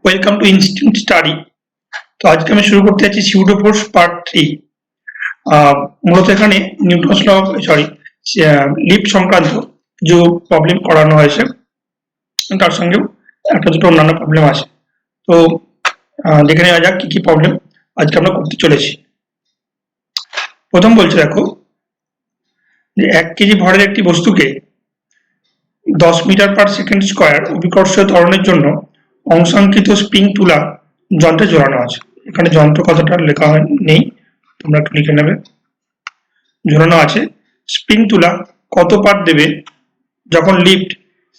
Welcome to instant study. তো আজকে আমি শুরু করতে যাচ্ছি সিউডো ফোর্স পার্ট 3। মূলত এখানে নিউটনস ল লিফট সংক্রান্ত যে প্রবলেম করানো হয়েছে তার সঙ্গেও একটা দুটো অন্যান্য প্রবলেম আছে। তো দেখে নেওয়া যাক কি কি প্রবলেম আজকে আমরা করতে চলেছি। প্রথম বলছে দেখো যে 1 কেজি ভরের একটি বস্তুকে 10 মিটার পার সেকেন্ড স্কয়ার অভিকর্ষীয় ত্বরণের জন্য অংশাঙ্কিত স্প্রিং তুলা যন্ত্রে জোড়ানো আছে। এখানে যন্ত্র কথাটা লেখা নেই, তোমরা একটু লিখে নেবে। ঝোলানো আছে স্প্রিং তুলা কত পার দেবে যখন lift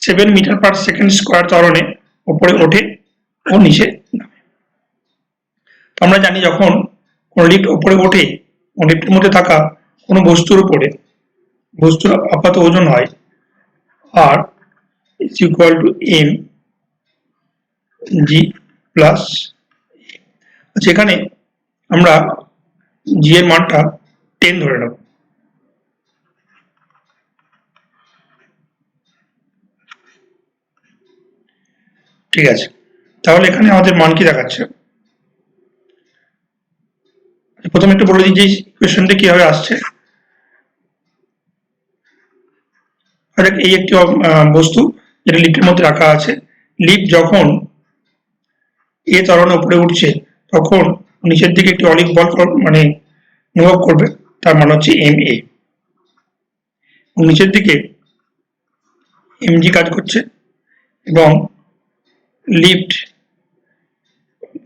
7 meter per second square ত্বরণে উপরে ওঠে ও নিচে নামে। তো আমরা জানি যখন কোন লিফট উপরে ওঠে ও লিফটের মধ্যে থাকা কোনো বস্তুর উপরে বস্তুর আপাত ওজন হয় আর is equal to m g plus. এখানে আমরা g এর মানটা 10 ধরে নেব। ঠিক আছে, তাহলে এখানে আমাদের মান কি দেখাচ্ছে? প্রথমে একটু বলে দিই যে ইকুয়েশনটা কিভাবে আসছে। এই একটি বস্তু যেটা লিফটের মধ্যে রাখা আছে, লিফট যখন এ ত্বরণে উপরে উঠছে তখন নিচের দিকে একটি অলিক বল মানে অনুভব করবে, তার মান হচ্ছে এম এ। নিচের দিকে এমজি কাজ করছে এবং লিফট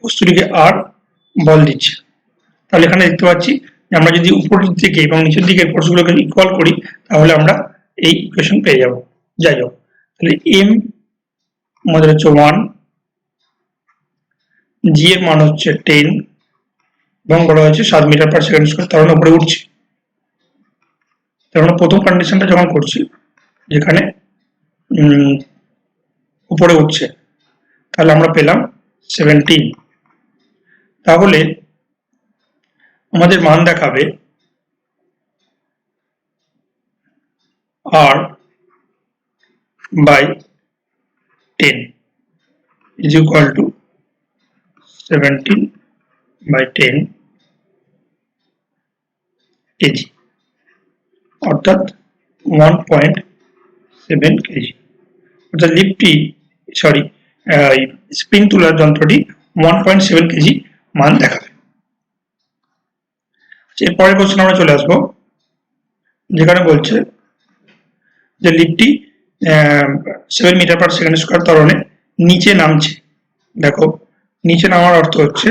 বস্তুটিকে আর বল দিচ্ছে। তাহলে এখানে দেখতে পাচ্ছি যে আমরা যদি উপরের দিকে এবং নিচের দিকে ফোর্সগুলোকে ইকুয়াল করি তাহলে আমরা এই ইকুয়েশন পেয়ে যাব। যাই হোক, তাহলে এম আমাদের হচ্ছে 1, জি এর মান হচ্ছে 10 এবং বলা হয়েছে 7 মিটার পার সেকেন্ড স্কয়ার ত্বরণ উপরে উঠছে। তাহলে আমরা প্রথম কন্ডিশনটা যখন করছি যেখানে উপরে উঠছে তাহলে আমরা পেলাম 17। তাহলে আমাদের মান দেখাবে r by 10 is equal to 17 by 10 KG, অর্থাৎ 1.7 কেজি। অর্থাৎ লিফটটি স্প্রিং তুলার যন্ত্রটি 1.7 কেজি মান দেখাবে। এরপরের কোশ্চেন আমরা চলে আসবো, যেখানে বলছে যে লিফটটি 7 মিটার পার সেকেন্ড স্কয়ার ত্বরণে নিচে নামছে। দেখো, নিচে নামার অর্থ হচ্ছে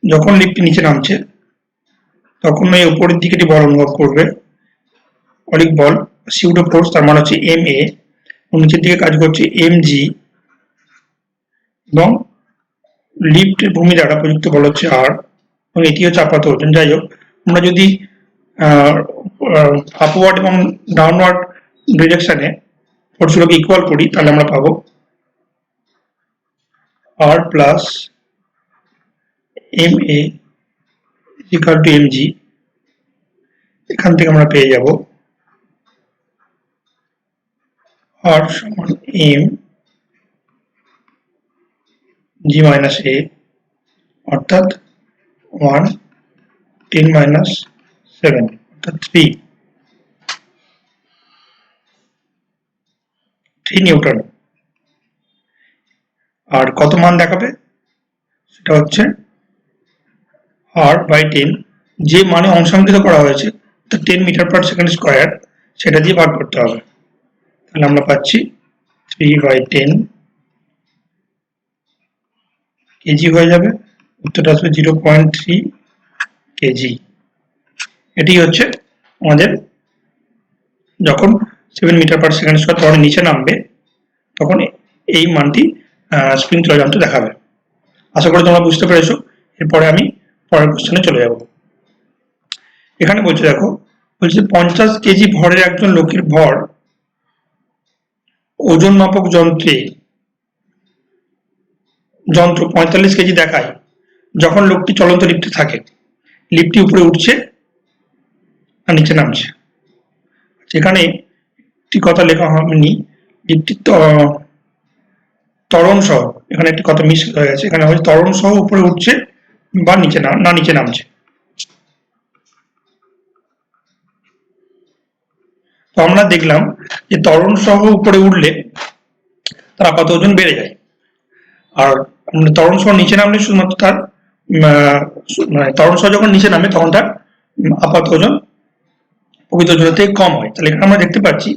যখন লিফটটি নিচে নামছে তখন এই উপরের দিকে একটি বল অনুভব করবে, অলিক বল সিউডো ফোর্স, তার মান হচ্ছে এম এ। নিচের দিকে কাজ করছে এম জি এবং লিফটের ভূমি দ্বারা প্রযুক্ত বল হচ্ছে আর এবং এটি হচ্ছে আপাত ওজন। যাই হোক, আমরা যদি আপওয়ার্ড এবং ডাউনওয়ার্ড ডিরেকশনে ফোর্সগুলোকে ইকুয়াল করি তাহলে আমরা পাবো R plus M A equal to M G. এখান থেকে আমরা পেয়ে যাব আর সমান এম জি মাইনাস এ, অর্থাৎ 1 10 মাইনাস 7 অর্থাৎ 3 নিউটন। আর কত মান দেখাবে সেটা হচ্ছে আর বাই 10, যে মানে অংশাঙ্কিত করা হয়েছে 10 মিটার পার সেকেন্ড স্কয়ার, সেটা দিয়ে ভাগ করতে হবে। তাহলে আমরা পাচ্ছি 3/10 কেজি হয়ে যাবে, উত্তরটা আসবে 0.3 কেজি। এটি হচ্ছে আমাদের যখন 7 মিটার পার সেকেন্ড স্কয়ার ত্বরণের নিচে নামবে তখন এই মানটি স্প্রিং তুলা যন্ত্র দেখাবে। আশা করি তোমরা বুঝতে পেরেছো। এরপরে আমি পরের কোশ্চেনে চলে যাব। এখানে বলছে দেখো, বলছে 50 কেজি ভরের একজন লোকের ভর ওজন মাপক যন্ত্র 45 কেজি দেখায় যখন লোকটি চলন্ত লিফটে থাকে। লিফটটি উপরে উঠছে আর নিচে নামছে। সেখানে একটি কথা লেখা হয়নি, লিফটটি ত্বরণ সহ, এখানে একটি কথা মিস হয়ে গেছে, এখানে হচ্ছে ত্বরণ সহ উপরে উঠছে বা নিচে নিচে নামছে। তো আমরা দেখলাম যে ত্বরণ সহ উপরে উঠলে তার আপাত ওজন বেড়ে যায়, আর ত্বরণ সহ নিচে নামলে শুধুমাত্র তার ত্বরণ সহ যখন নিচে নামে তখন তার আপাত ওজন প্রকৃত ওজনের থেকে কম হয়। তাহলে এখানে আমরা দেখতে পাচ্ছি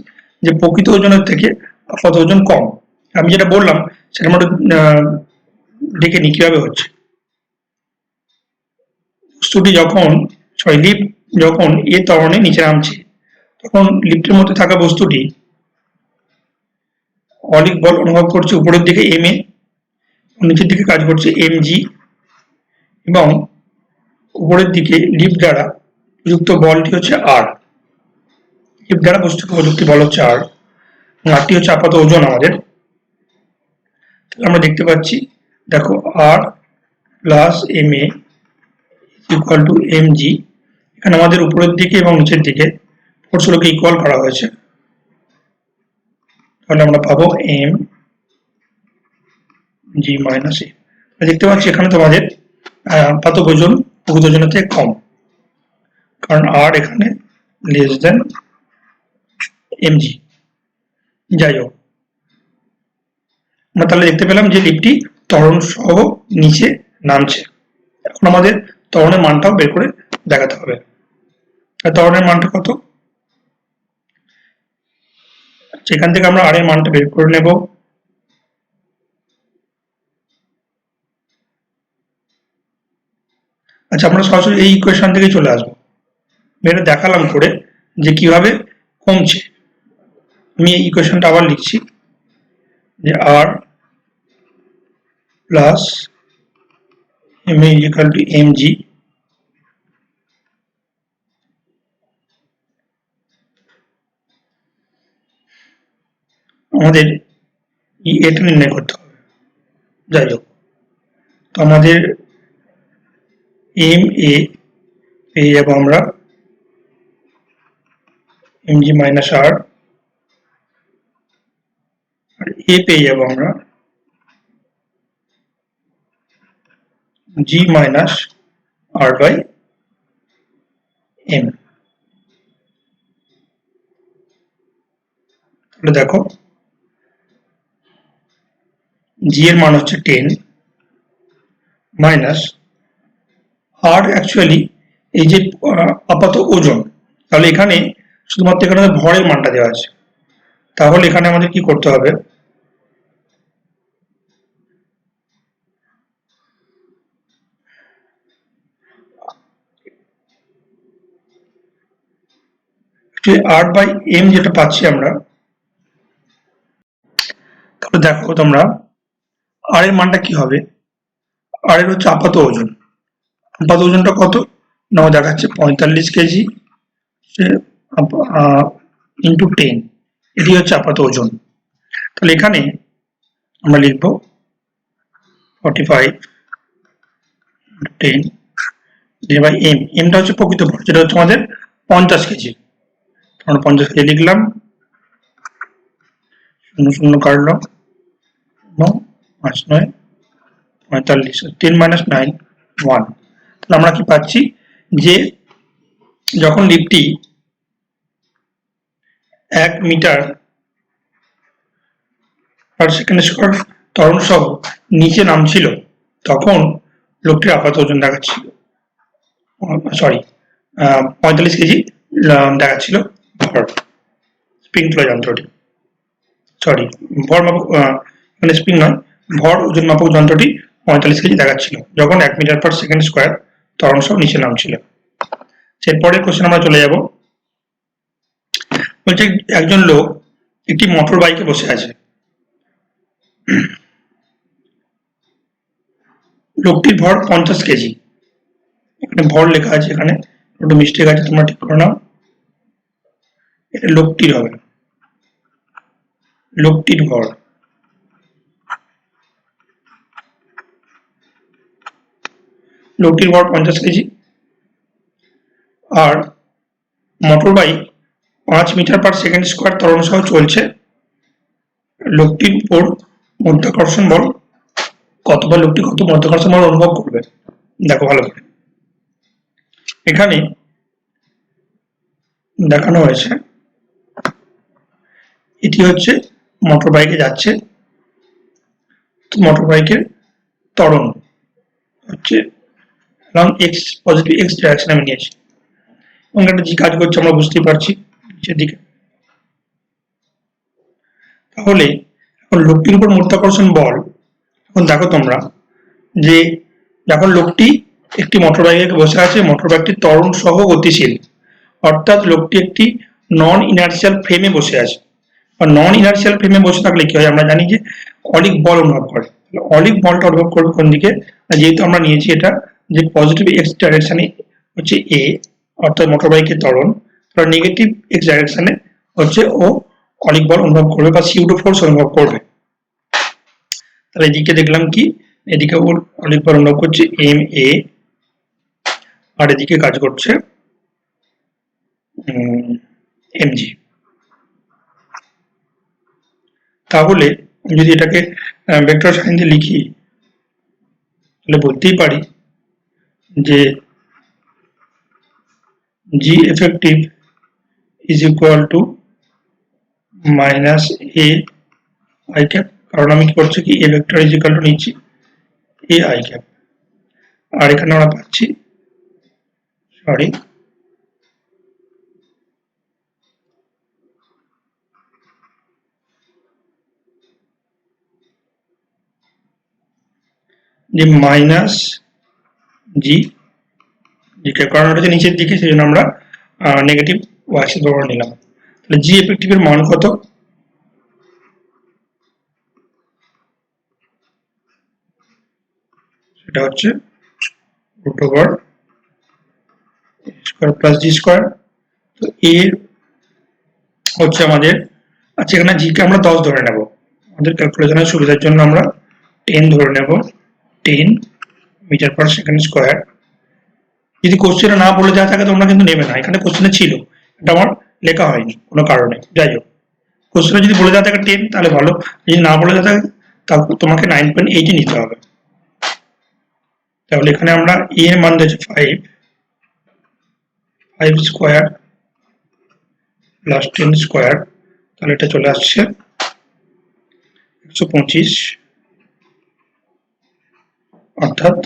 যে প্রকৃত ওজনের থেকে আপাত ওজন কম। আমি যেটা বললাম সেটা আমরা দেখে নিই কিভাবে হচ্ছে। বস্তুটি যখন লিফট যখন এ ত্বরণে নিচে নামছে, তখন লিফটের মধ্যে থাকা বস্তুটি অলিক বল অনুভব করছে উপরের দিকে এম এ, নিচের দিকে কাজ করছে এম জি, এবং উপরের দিকে লিফট দ্বারা প্রযুক্ত বলটি হচ্ছে আর। লিফট দ্বারা বস্তুকে প্রযুক্ত বল হচ্ছে আর, আরটি হচ্ছে আপাত ওজন আমাদের। আমরা দেখতে পাচ্ছি, দেখো R plus M A equal to M G, এখানে আমাদের উপরের দিকে এবং নিচের দিকে ফোর্সগুলোকে ইকুয়াল করা হয়েছে। তাহলে আমরা পাবো এম জি মাইনাস এ। দেখতে পাচ্ছি এখানে তোমাদের আপাত ওজন প্রকৃত ওজনের থেকে কম, কারণ আর এখানে লেস দেন এম জি। যাই হোক, আমরা তাহলে দেখতে পেলাম যে লিফটটি ত্বরণ সহ নিচে নামছে। এখন আমাদের ত্বরণের মানটাও বের করে দেখাতে হবে। ত্বরণের মানটা কত, সেখান থেকে আমরা আর এর মানটা বের করে নেব। আচ্ছা, আমরা সরাসরি এই ইকুয়েশন থেকে চলে আসবো। এটা দেখালাম করে যে কিভাবে কমছে। আমি এই ইকুয়েশনটা আবার লিখছি যে R plus M A equal to M G, আমাদের এটা নির্ণয় করতে হবে। যাই হোক, তো আমাদের এম এ পেয়ে যাবো আমরা এম জি মাইনাস আর, আর এ পেয়ে যাবো আমরা জি মাইনাস আর বাই এম। তাহলে দেখো জি এর মান হচ্ছে 10 মাইনাস আর অ্যাকচুয়ালি এই যে আপাত ওজন, তাহলে এখানে শুধুমাত্র এখানে ভরের মানটা দেওয়া আছে। তাহলে এখানে আমাদের কি করতে হবে, আর বাই এম যেটা পাচ্ছি আমরা, তাহলে দেখো তোমরা আর এর মানটা কি হবে, আর এর হচ্ছে আপাত ওজন। আপাত ওজনটা কত না দেখাচ্ছে 45 কেজি ইন্টু 10, এটি হচ্ছে আপাত ওজন। তাহলে এখানে আমরা লিখবো 45 10 ডিভাইড বাই এম। এমটা হচ্ছে প্রকৃত ভর, যেটা হচ্ছে আমাদের 50 কেজি। আমরা 50 কেজি লিখলাম, শূন্য শূন্য কাটলাম এবং 5 9 45, 10 মাইনাস 9 1। তাহলে আমরা কি পাচ্ছি যে যখন লিফটটি 1 মিটার পার সেকেন্ড স্কয়ার ত্বরণ সহ নিচে নামছিল, তখন লোকটির আপাত ওজন দেখাচ্ছিল, সরি 45 কেজি দেখাচ্ছিল ভর। স্প্রিং তোলা যন্ত্রটি, সরি ভর মাপক, মানে স্প্রিং নয়, ভর ওজন মাপক যন্ত্রটি 45 কেজি দেখাচ্ছিল যখন 1 মিটার পার সেকেন্ড স্কয়ার ত্বরণ সহ নিচে নামছিল। এরপরের কোশ্চেন আমরা চলে যাব। বলছে একজন লোক একটি মোটর বাইকে বসে আছে। লোকটির ভর 50 কেজি। এখানে ভর লেখা আছে, এখানে একটু মিস্টেক আছে, তোমরা ঠিক করে নাও। এটা লোকটির হবে, লোকটির ভর। লোকটির ভর 50 কেজি, আর motor bike 5 meter per second square ত্বরণ সহ চলছে। লোকটির উপর মধ্যাকর্ষণ বল কতবার লোকটি কত মধ্যাকর্ষণ বল অনুভব করবে। দেখো ভালো করে, এখানে দেখানো হয়েছে এটি হচ্ছে মোটর বাইকে যাচ্ছে, মোটর বাইকের ত্বরণ হচ্ছে এক্স পজিটিভ এক্স ডাইরেকশন আমি নিয়েছি এবং একটা জি কাজ করছে আমরা বুঝতেই পারছি নিচের দিকে। তাহলে এখন লোকটির উপর মধ্যাকর্ষণ বল, এখন দেখো তোমরা যে যখন লোকটি একটি মোটর বাইকে বসে আছে, মোটর বাইকটি ত্বরণ সহ গতিশীল, অর্থাৎ লোকটি একটি নন ইনার্শিয়াল ফ্রেমে বসে আছে। আর নন ইনার্শিয়াল ফ্রেমে বসে থাকলে কি হয়, আমরা জানি যে অলিক বল অনুভব করে। অলিক বলটা অনুভব করবে কোন দিকে, যেহেতু আমরা নিয়েছি এটা যে পজিটিভ এক্স ডাইরেকশনে হচ্ছে এ অর্থাৎ মোটর বাইকের ত্বরণ, তাহলে নেগেটিভ এক্স ডাইরেকশনে হচ্ছে ও অলিক বল অনুভব করবে বা সিউডো ফোর্স অনুভব করবে। তাহলে এদিকে দেখলাম কি, এদিকে ওর অলিক বল অনুভব করছে এম এ, আর এদিকে কাজ করছে এমজি। তাহলে যদি এটাকে ভেক্টর সাইন দিয়ে লিখি তাহলে বলতেই পারি যে G effective is equal to minus A I cap, কারণ আমি কি করছি কি A vector is equal to নিচ্ছি এ আই ক্যাপ, আর এখানে আমরা পাচ্ছি সরি যে মাইনাস জি জি ক্যাপ, কারণ ওটা হচ্ছে নিচের দিকে, সেই জন্য আমরা নেগেটিভ ওয়াই এক্সিস ব্যবহার নিলাম। তাহলে জি এফেক্টিভের মান কত, সেটা হচ্ছে root over square plus G square. তো এর হচ্ছে আমাদের, আচ্ছা এখানে জি কে আমরা 10 ধরে নেব, আমাদের ক্যালকুলেশনের সুবিধার জন্য আমরা 10 ধরে নেব, 10 মিটার পার সেকেন্ড স্কোয়ার। যদি কোশ্চেনে না বলে দেওয়া থাকে তোমরা কিন্তু নেবে না, এখানে কোশ্চেনে ছিল, এটা আমার লেখা হয়নি কোনো কারণে, যাই হোক কোশ্চেনে যদি বলে দেওয়া থাকে 10 তাহলে ভালো, যদি না বলে দেওয়া থাকে তাহলে তোমাকে 9.8 নিতে হবে। তাহলে এখানে আমরা এ এর মান দিয়েছি 5 স্কোয়ার প্লাস 10 স্কোয়ার, তাহলে এটা চলে আসছে 125, অর্থাৎ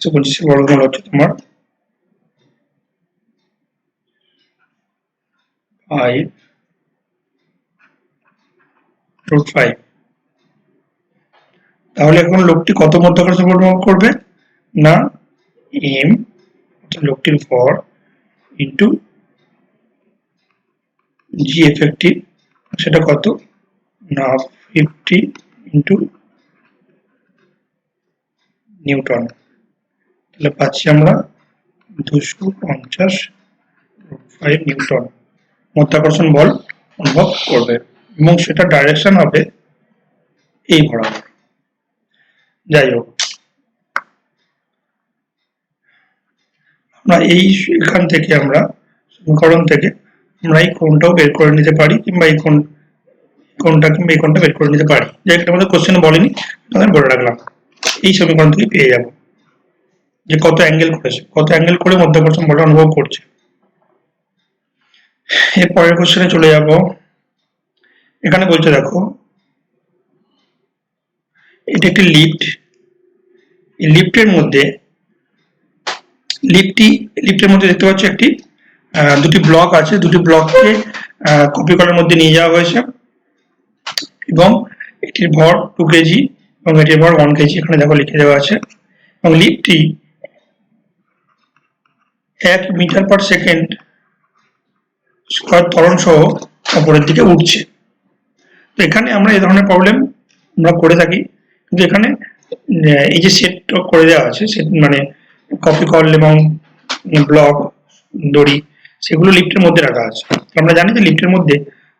125 বর্গমূল হচ্ছে তোমার 5√5। তাহলে এখন লোকটি কত মধ্যাকর্ষণ বল অনুভব করবে না এম, লোকটির ভর ইন্টু জি এফেক্টিভ, সেটা কত না 50 ইন্টু নিউটন, তাহলে পাচ্ছি আমরা 250/5 নিউটন মধ্যাকর্ষণ বল অনুভব করবে এবং সেটা ডাইরেকশন হবে এই বরাবর। যাই হোক, আমরা এখান থেকে আমরা সমীকরণ থেকে আমরা এই কোণটাও বের করে নিতে পারি, কিংবা এই কোণটা কিংবা এই কোণটা বের করে নিতে পারি, যে একটা আমাদের কোশ্চেনে বলেনি, তাদের বলে রাখলাম। এই সমীকরণ থেকে পেয়ে যাব যে কত অ্যাঙ্গেল করেছে, কত অ্যাঙ্গেল করে মধ্যাকর্ষণ বলটা অনুভব করছে। এর পরের কোশ্চেনে চলে যাব। এখানে বলছে দেখো এটা একটি লিফট, এই লিফটের মধ্যে লিফটের মধ্যে দেখতে পাচ্ছ একটি দুটি ব্লক আছে, দুটি ব্লককে কপি করার মধ্যে নিয়ে যাওয়া হয়েছে এবং এটির ভর 2 কেজি এবং এটির ভর 1 কেজি, এখানে দেখো লিখে দেওয়া আছে। এবং লিফটটি 1 মিটার পার সেকেন্ড স্কোয়ার ত্বরণ সহ উপরের দিকে উঠছে। তো এখানে আমরা এই ধরনের প্রবলেম আমরা করে থাকি, কিন্তু এখানে এই যে সেট করে দেওয়া আছে, সেট মানে কপি কল এবং ব্লক দড়ি সেগুলো লিফটের মধ্যে রাখা আছে। আমরা জানি যে লিফটের মধ্যে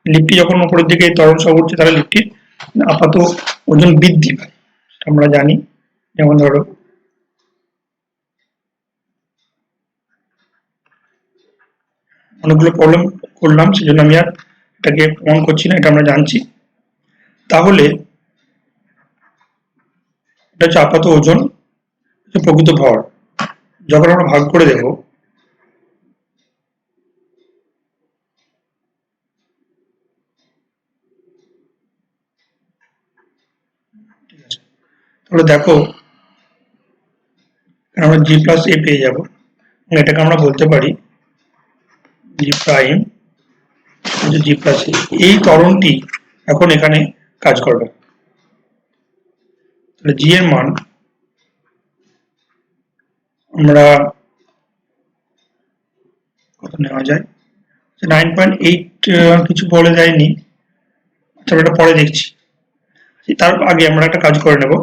লিফটটি যখন উপরের দিকে ত্বরণ সহ উঠছে তাহলে লিফটটির আপাত ওজন বৃদ্ধি পায়, আমরা জানি। যেমন ধরো অনেকগুলো প্রবলেম করলাম, সেজন্য আমি আর এটাকে প্রমাণ করছি না, এটা আমরা জানছি। তাহলে এটা হচ্ছে আপাত ওজন, প্রকৃত ভর। যখন আমরা ভাগ করে দেব, ঠিক আছে, তাহলে দেখো আমরা জি প্লাস এ পেয়ে যাব। এটাকে আমরা বলতে পারি জি প্রাইম জি প্লাস এ। এই ত্বরণটি এখন এখানে কাজ করবে। তাহলে জি এর মান আমরা কত নেওয়া যায়, 9.8 কিছু বলে যায়নি, তবে এটা পরে দেখছি। তার আগে আমরা একটা কাজ করে নেব।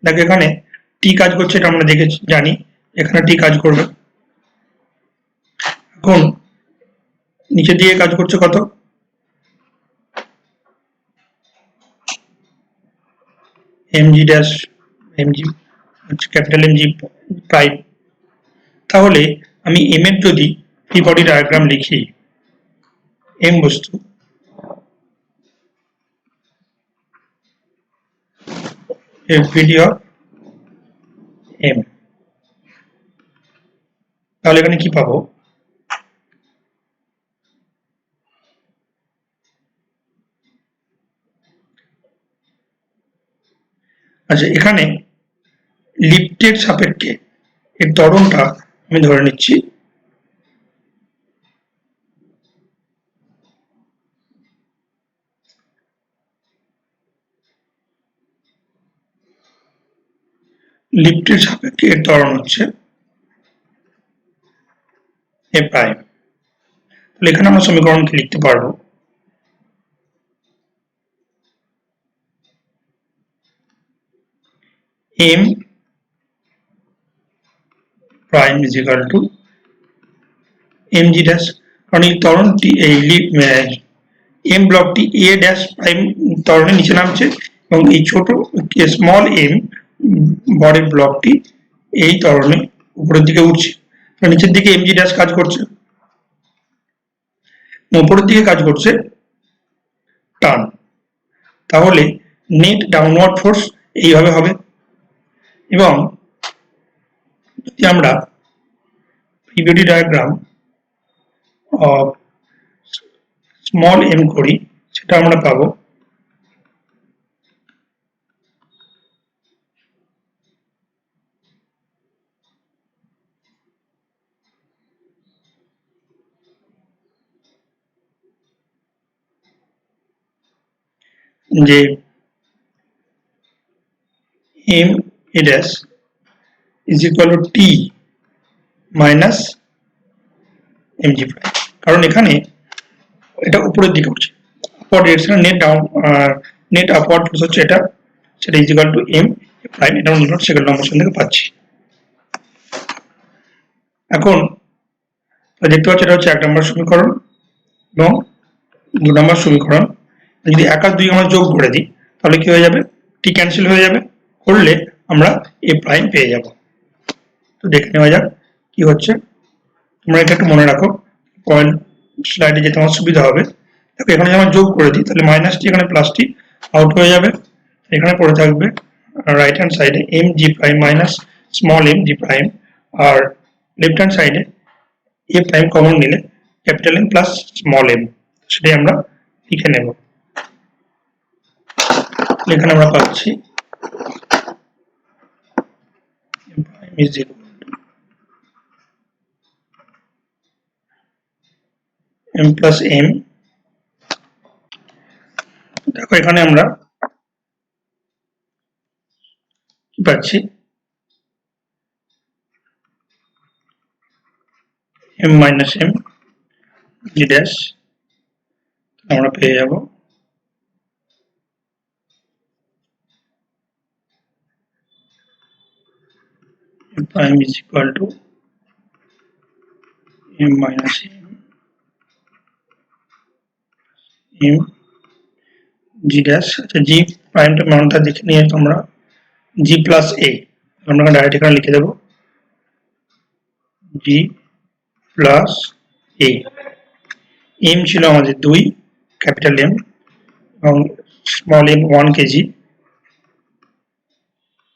দেখো এখানে টি কাজ করছে, এটা আমরা দেখেছি, জানি এখানে টি কাজ করবে। এখন নিচের দিকে কাজ করছে কত, MG dash MG, capital MG prime. তাহলে আমি এম এর যদি ফ্রি বডি ডায়াগ্রাম লিখি, এম বস্তু, এফবিডি অফ এম, তাহলে এখানে কি পাবো, আচ্ছা এখানে লিফটের সাপেক্ষে এর ত্বরণটা আমি ধরে নিচ্ছি লিফটের সাপেক্ষে এর ত্বরণ হচ্ছে এ প্রাইম। তাহলে এখানে আমরা সমীকরণকে লিখতে পারবো M prime is equal to M G dash, কারণ এই ত্বরণটি এই এম ব্লকটি এ ড্যাশ প্রাইম ত্বরণের নিচে নামছে, এবং এই ছোট স্মল এম বরের ব্লকটি এই ত্বরণে উপরের দিকে উঠছে। নিচের দিকে এম জি ড্যাশ কাজ করছে, উপরের দিকে কাজ করছে টান। তাহলে নেট ডাউনওয়ার্ড ফোর্স এইভাবে হবে। এবং যদি আমরা free body diagram of small M করি, সেটা আমরা পাবো যে M A dash is equal to T minus MG prime, কারণ এখানে এটা উপরের দিকে উঠছে, upward direction, net down net upward force হচ্ছে এটা, সেটা is equal to M prime, এটা আমরা সেকেন্ড নম্বর থেকে পাচ্ছি। এখন দেখতে পাচ্ছি এটা হচ্ছে 1 নম্বর সমীকরণ, এবং 2 নম্বর সমীকরণ যদি 1 আর 2 আমরা যোগ করে দিই, তাহলে কি হয়ে যাবে, টি ক্যান্সেল হয়ে যাবে, করলে আমরা এ প্রাইম পেয়ে যাব। তো দেখে নেওয়া যাক কি হচ্ছে। তোমরা এটা একটু মনে রাখো, পয়েন্ট স্লাইডে যেতে আমার সুবিধা হবে। দেখো এখানে যখন যোগ করে দিই, তাহলে মাইনাস টি এখানে প্লাস টি আউট হয়ে যাবে, এখানে পড়ে থাকবে রাইট হ্যান্ড সাইডে M G prime minus small M G prime, আর লেফট হ্যান্ড সাইডে এ প্রাইম কমন নিলে capital M plus small M, সেটাই আমরা লিখে নেব। এখানে আমরা পাচ্ছি M prime is equal M plus M. দেখো এখানে আমরা কি পাচ্ছি, M minus M G dash, আমরা পেয়ে যাব M prime is equal to M minus M G dash. আচ্ছা জি প্রাইমটা মানটা দেখে নিয়ে তোমরা জি প্লাস এ, আমরা ডাইরেক্ট এখানে লিখে দেবো জি প্লাস এ। এম ছিল আমাদের 2, ক্যাপিটাল এম, এবং স্মল এম 1 কেজি।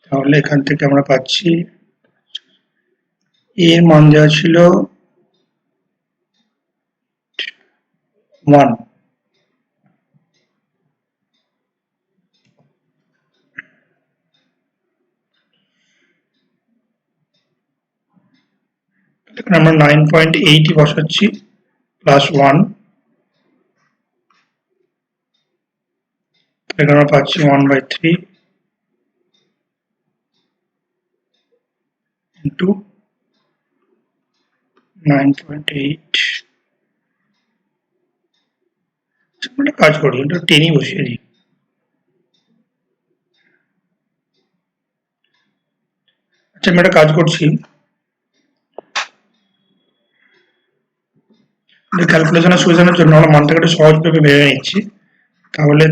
তাহলে এখান থেকে আমরা পাচ্ছি এর মান দেওয়া ছিল 1। এখানে আমরা 9.8 বসাচ্ছি প্লাস 1, এখানে আমরা পাচ্ছি 1/3 ইন্টু 9.8। একটা কাজ করি, এটা 10ই বসিয়ে দিই। আচ্ছা, আমি একটা কাজ করছি, ক্যালকুলেশনের সুবিধার জন্য আমরা মানটাকে একটু সহজভাবে ভেবে নিচ্ছি। তাহলে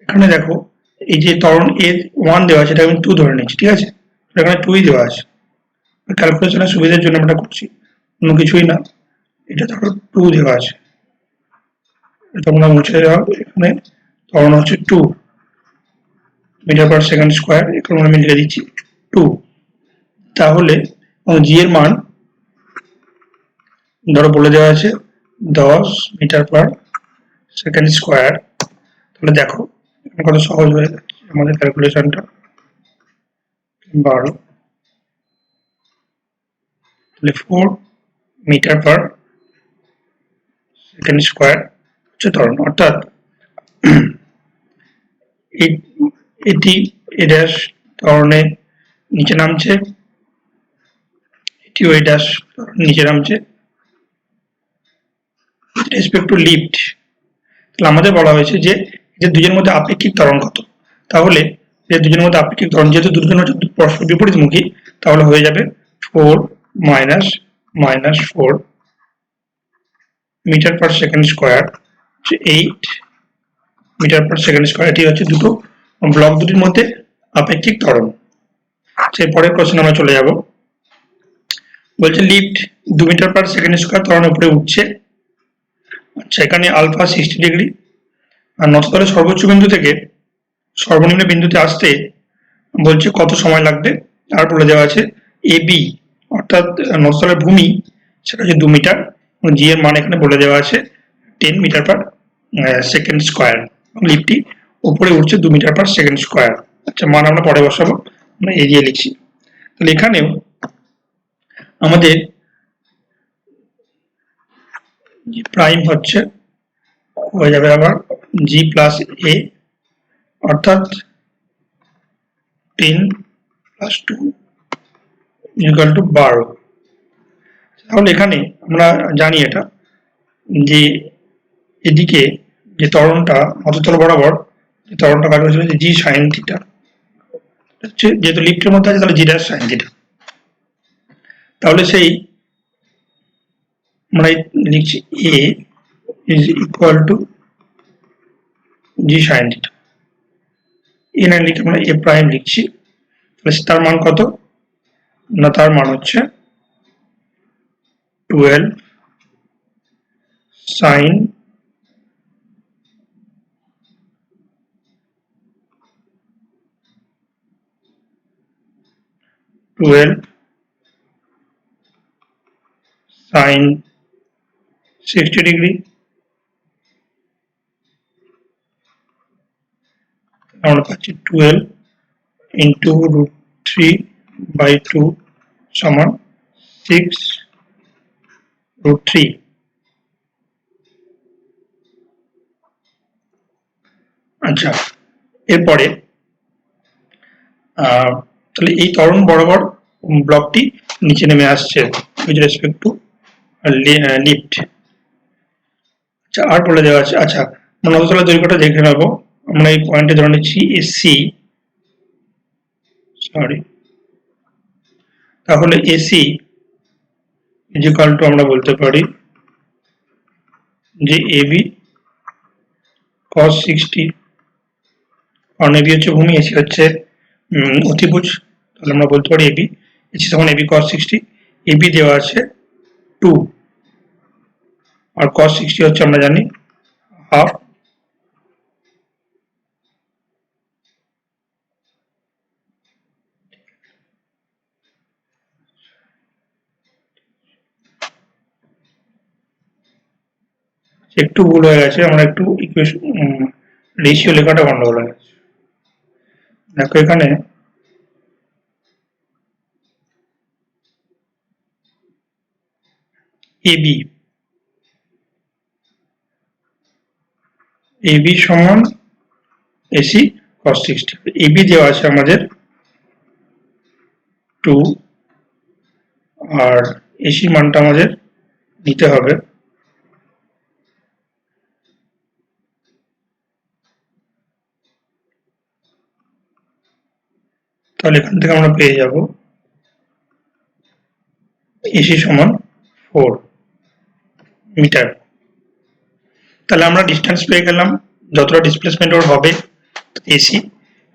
এখানে দেখো, এই যে ত্বরণ এর 1 দেওয়া আছে, এটা আমি 2 ধরে নিচ্ছি, ঠিক আছে? এখানে 2ই দেওয়া আছে। ক্যালকুলেশনের সুবিধার জন্য আমরা করছি, অন্য কিছুই না। এটা ধরো 2 দেওয়া আছে, তোমরা মুছে দাও। এখানে ত্বরণ হচ্ছে 2 মিটার পার সেকেন্ড স্কোয়ার, এখানে আমি লিখে দিচ্ছি 2। তাহলে জি এর মান ধরো বলে দেওয়া আছে 10 মিটার পার সেকেন্ড স্কোয়ার। তাহলে দেখো কত সহজ হয়ে যাচ্ছে আমাদের ক্যালকুলেশনটা। 12, তাহলে 4 মিটার পার সেকেন্ড স্কোয়ার হচ্ছে ত্বরণ। অর্থাৎ এটি এ ড্যাশ ত্বরণে নিচে নামছে, এটি ওই ড্যাশ নিচে নামছে রেসপেক্ট টু লিফট। তাহলে আমাদের বলা হয়েছে যে দুজনের মধ্যে আপেক্ষিক ত্বরণ কত। তাহলে যে দুজনের মধ্যে আপেক্ষিক ত্বরণ, যেহেতু দুজন হচ্ছে পরস্পর বিপরীতমুখী, তাহলে হয়ে যাবে 4 minus 4 metre per second square 8 metre per second square. এটি হচ্ছে দুটো ব্লক দুটির মধ্যে আপেক্ষিক ত্বরণ। পরের কোশ্চেন আমরা চলে যাব। বলছে lift 2 meter per second square ত্বরণের উপরে উঠছে। আচ্ছা, এখানে আলফা 60 ডিগ্রি, আর নততলের সর্বোচ্চ বিন্দু থেকে সর্বনিম্ন বিন্দুতে আসতে বলছে কত সময় লাগবে। আর বলে দেওয়া আছে এ বি, অর্থাৎ নততলের ভূমি, সেটা হচ্ছে 2 মিটার, এবং জি এর মান এখানে বলে দেওয়া আছে 10 মিটার পার সেকেন্ড স্কোয়ার, এবং লিফটটি উপরে উঠছে 2 মিটার পার সেকেন্ড স্কোয়ার। আচ্ছা, মান আমরা পরে বসাবো, আমরা এরিয়া লিখছি। তাহলে এখানেও আমাদের প্রাইম হচ্ছে হয়ে যাবে আবার জি প্লাস এ, অর্থাৎ 10 প্লাস 2 ইকুয়াল টু 12। তাহলে এখানে আমরা জানি এটা যে এদিকে যে ত্বরণটা অততল বরাবর যে ত্বরণটা কাজ হয়েছিল যে জি সাইন থিটা, হচ্ছে যেহেতু লিফটের মধ্যে আছে তাহলে জি ড্যাশ সাইন থিটা। তাহলে সেই আমরা লিখছি A is equal to G sine theta. A না লিখে আমরা এ প্রাইম লিখছি। তার মান কত না, তার মান হচ্ছে 12 সাইন 12 সাইন 60 ডিগ্রি, আমরা পাচ্ছি 12 ইন্টু রুট 3/2 সমান 6 রুট 3। আচ্ছা, এরপরে তাহলে এই ত্বরণ বরাবর ব্লকটি নিচে নেমে আসছে উইথ রেসপেক্ট টু লিফট। আচ্ছা, আর বলে দেওয়া আছে। আচ্ছা, নততলের দৈর্ঘ্যটা দেখে নেবো। আমরা এই পয়েন্টে ধরে নিচ্ছি এসি, সরি, তাহলে এসি ইজ ইকুয়াল টু আমরা বলতে পারি যে এবি cos 60, কারণ এবি হচ্ছে ভূমি, এসি হচ্ছে অতিভুজ, তাহলে আমরা বলতে পারি এবি, এসি তখন এবি cos 60, এবি দেওয়া আছে 2 আর cos 60 হচ্ছে আমরা জানি হাফ, একটু ভুল হয়ে গেছে, আমরা একটু ইকুয়েশন রেশিও লেখাটা গন্ডগোল হয়ে গেছে। দেখো এখানে এবি এবি সমান এসি cos 60, এবি দেওয়া আছে আমাদের 2 আর এসি মানটা আমাদের নিতে হবে তাহলে এখান থেকে আমরা পেয়ে যাব এসি সমান 4 মিটার। তাহলে আমরা ডিসটেন্স পেয়ে গেলাম, যতটা ডিসপ্লেসমেন্ট ওর হবে এসি,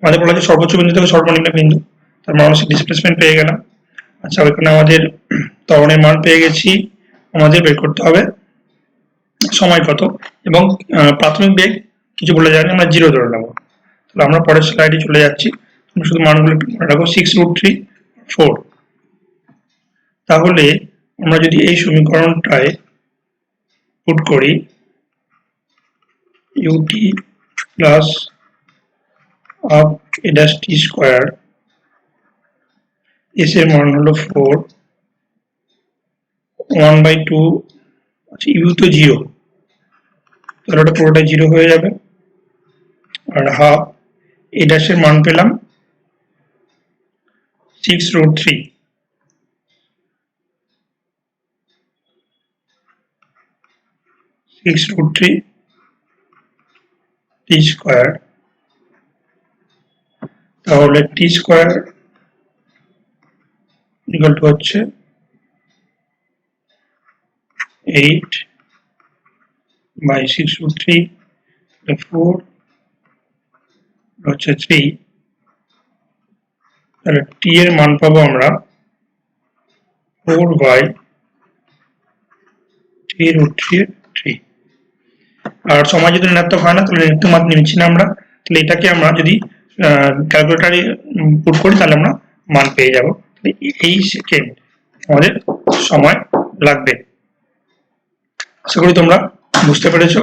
আমাদের বলা আছে সর্বোচ্চ বিন্দু থেকে সর্বনিম্ন বিন্দু, তার মানে আমরা ডিসপ্লেসমেন্ট পেয়ে গেলাম। আচ্ছা, ওইখানে আমাদের ত্বরণের মান পেয়ে গেছি, আমাদের বের করতে হবে সময় কত, এবং প্রাথমিক বেগ কিছু বলে যায়নি, আমরা 0 ধরে নেবো। তাহলে আমরা পরের স্লাইডে চলে যাচ্ছি, শুধু মানগুলো একটু মনে রাখো, 6√3 4। তাহলে আমরা যদি এই সমীকরণটায় পুট করি ut plus half a dash t square, s এর মান হলো 4, 1/2, আচ্ছা u তো 0, তাহলে ওটা পুরোটা 0 হয়ে যাবে, আর হাফ a dash এর মান পেলাম 6√3, t স্কয়ার, তাহলে t স্কয়ার ইকুয়াল টু হচ্ছে 8/6√3, 4 হচ্ছে 3, তাহলে t এর মান পাবো আমরা 4/3√3। আর সময় যদি ঋণাত্মক হয় না তাহলে ঋণাত্মক মান নিচ্ছি না আমরা, তাহলে এটাকে আমরা যদি ক্যালকুলেটারে পুট করি তাহলে আমরা মান পেয়ে যাব। এই সেকেন্ড আমাদের সময় লাগবে। আশা করি তোমরা বুঝতে পেরেছো।